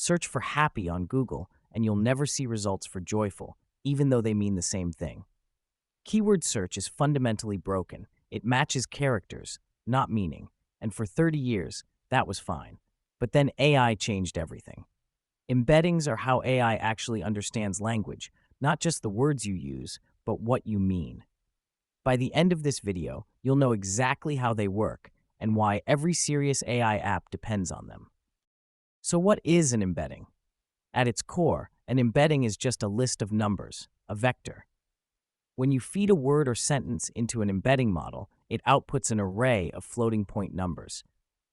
Search for happy on Google, and you'll never see results for joyful, even though they mean the same thing. Keyword search is fundamentally broken. It matches characters, not meaning, and for 30 years, that was fine. But then AI changed everything. Embeddings are how AI actually understands language, not just the words you use, but what you mean. By the end of this video, you'll know exactly how they work and why every serious AI app depends on them. So what is an embedding? At its core, an embedding is just a list of numbers, a vector. When you feed a word or sentence into an embedding model, it outputs an array of floating point numbers,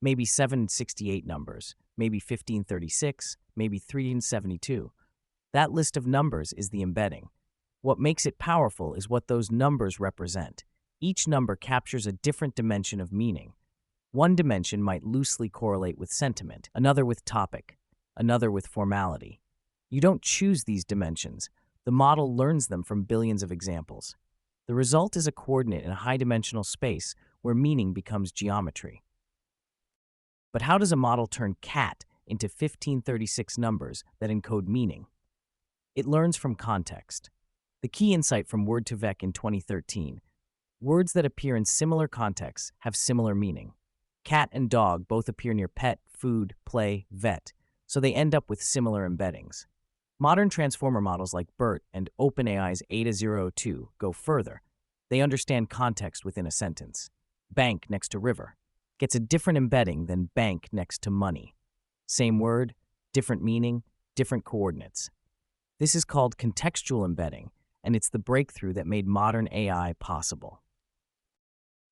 maybe 768 numbers, maybe 1536, maybe 372. That list of numbers is the embedding. What makes it powerful is what those numbers represent. Each number captures a different dimension of meaning. One dimension might loosely correlate with sentiment, another with topic, another with formality. You don't choose these dimensions. The model learns them from billions of examples. The result is a coordinate in a high-dimensional space where meaning becomes geometry. But how does a model turn cat into 1536 numbers that encode meaning? It learns from context. The key insight from Word2Vec in 2013: words that appear in similar contexts have similar meaning. Cat and dog both appear near pet, food, play, vet, so they end up with similar embeddings. Modern transformer models like BERT and OpenAI's Ada02 go further. They understand context within a sentence. Bank next to river gets a different embedding than bank next to money. Same word, different meaning, different coordinates. This is called contextual embedding, and it's the breakthrough that made modern AI possible.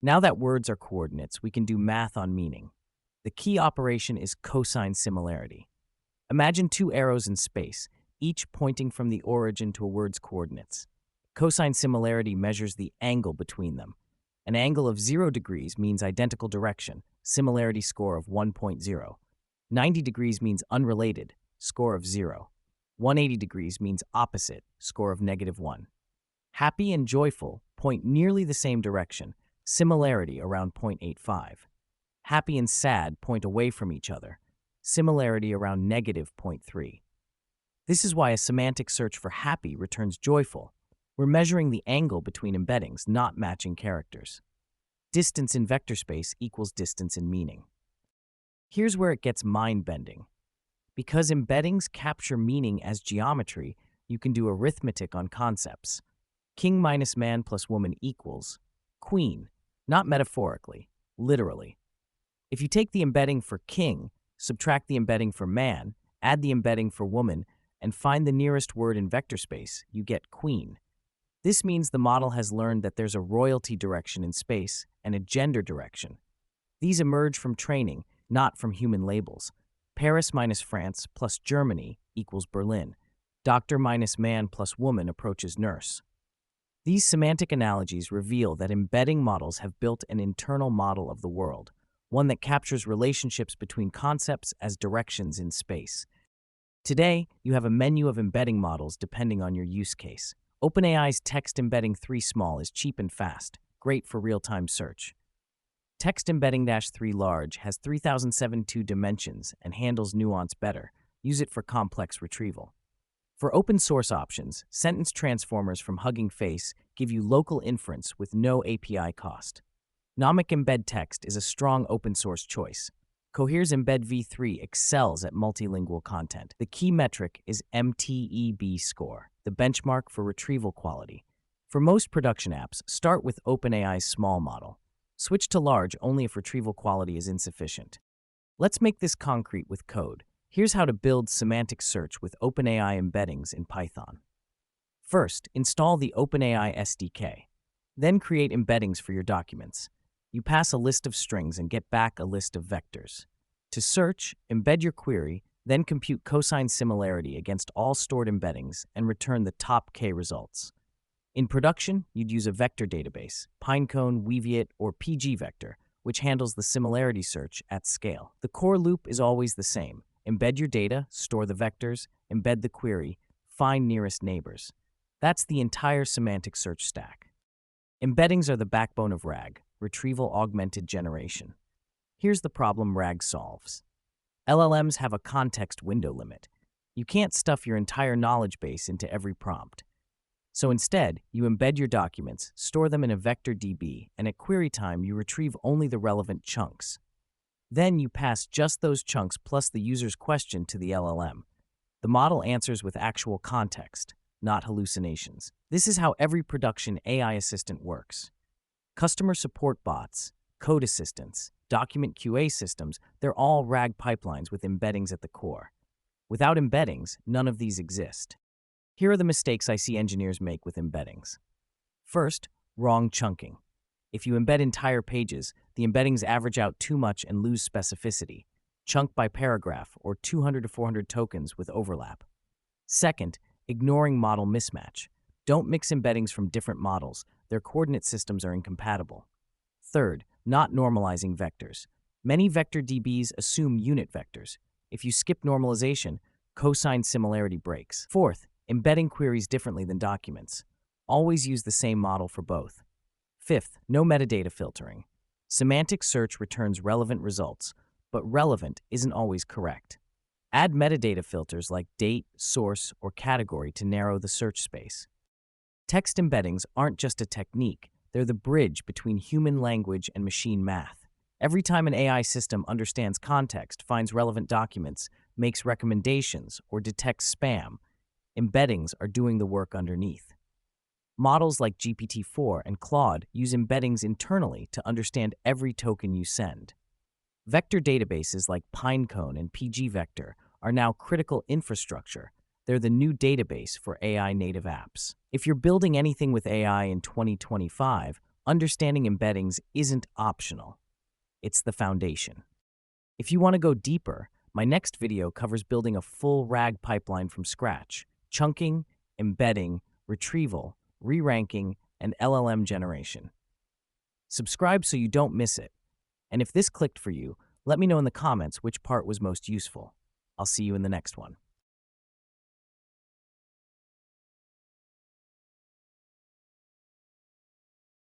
Now that words are coordinates, we can do math on meaning. The key operation is cosine similarity. Imagine two arrows in space, each pointing from the origin to a word's coordinates. Cosine similarity measures the angle between them. An angle of 0 degrees means identical direction, similarity score of 1.0. 90 degrees means unrelated, score of 0. 180 degrees means opposite, score of -1. Happy and joyful point nearly the same direction, similarity around 0.85. Happy and sad point away from each other, similarity around -0.3. This is why a semantic search for happy returns joyful. We're measuring the angle between embeddings, not matching characters. Distance in vector space equals distance in meaning. Here's where it gets mind-bending. Because embeddings capture meaning as geometry, you can do arithmetic on concepts. King minus man plus woman equals queen, not metaphorically, literally. If you take the embedding for king, subtract the embedding for man, add the embedding for woman, and find the nearest word in vector space, you get queen. This means the model has learned that there's a royalty direction in space and a gender direction. These emerge from training, not from human labels. Paris minus France plus Germany equals Berlin. Doctor minus man plus woman approaches nurse. These semantic analogies reveal that embedding models have built an internal model of the world, one that captures relationships between concepts as directions in space. Today, you have a menu of embedding models depending on your use case. OpenAI's Text Embedding 3 Small is cheap and fast, great for real-time search. Text Embedding 3 Large has 3072 dimensions and handles nuance better. Use it for complex retrieval. For open-source options, sentence transformers from Hugging Face give you local inference with no API cost. Nomic Embed Text is a strong open-source choice. Cohere's Embed v3 excels at multilingual content. The key metric is MTEB score, the benchmark for retrieval quality. For most production apps, start with OpenAI's small model. Switch to large only if retrieval quality is insufficient. Let's make this concrete with code. Here's how to build semantic search with OpenAI embeddings in Python. First, install the OpenAI SDK. Then create embeddings for your documents. You pass a list of strings and get back a list of vectors. To search, embed your query, then compute cosine similarity against all stored embeddings and return the top K results. In production, you'd use a vector database, Pinecone, Weaviate, or pgvector, which handles the similarity search at scale. The core loop is always the same. Embed your data, store the vectors, embed the query, find nearest neighbors. That's the entire semantic search stack. Embeddings are the backbone of RAG, Retrieval Augmented Generation. Here's the problem RAG solves. LLMs have a context window limit. You can't stuff your entire knowledge base into every prompt. So instead, you embed your documents, store them in a vector DB, and at query time, you retrieve only the relevant chunks. Then you pass just those chunks plus the user's question to the LLM. The model answers with actual context, not hallucinations. This is how every production AI assistant works. Customer support bots, code assistants, document QA systems, they're all RAG pipelines with embeddings at the core. Without embeddings, none of these exist. Here are the mistakes I see engineers make with embeddings. First, wrong chunking. If you embed entire pages, the embeddings average out too much and lose specificity. Chunk by paragraph or 200 to 400 tokens with overlap. Second, ignoring model mismatch. Don't mix embeddings from different models. Their coordinate systems are incompatible. Third, not normalizing vectors. Many vector DBs assume unit vectors. If you skip normalization, cosine similarity breaks. Fourth, embedding queries differently than documents. Always use the same model for both. Fifth, no metadata filtering. Semantic search returns relevant results, but relevant isn't always correct. Add metadata filters like date, source, or category to narrow the search space. Text embeddings aren't just a technique, they're the bridge between human language and machine math. Every time an AI system understands context, finds relevant documents, makes recommendations, or detects spam, embeddings are doing the work underneath. Models like GPT-4 and Claude use embeddings internally to understand every token you send. Vector databases like Pinecone and pgvector are now critical infrastructure. They're the new database for AI-native apps. If you're building anything with AI in 2025, understanding embeddings isn't optional. It's the foundation. If you want to go deeper, my next video covers building a full RAG pipeline from scratch, chunking, embedding, retrieval, re-ranking, and LLM generation. Subscribe so you don't miss it. And if this clicked for you, let me know in the comments which part was most useful. I'll see you in the next one.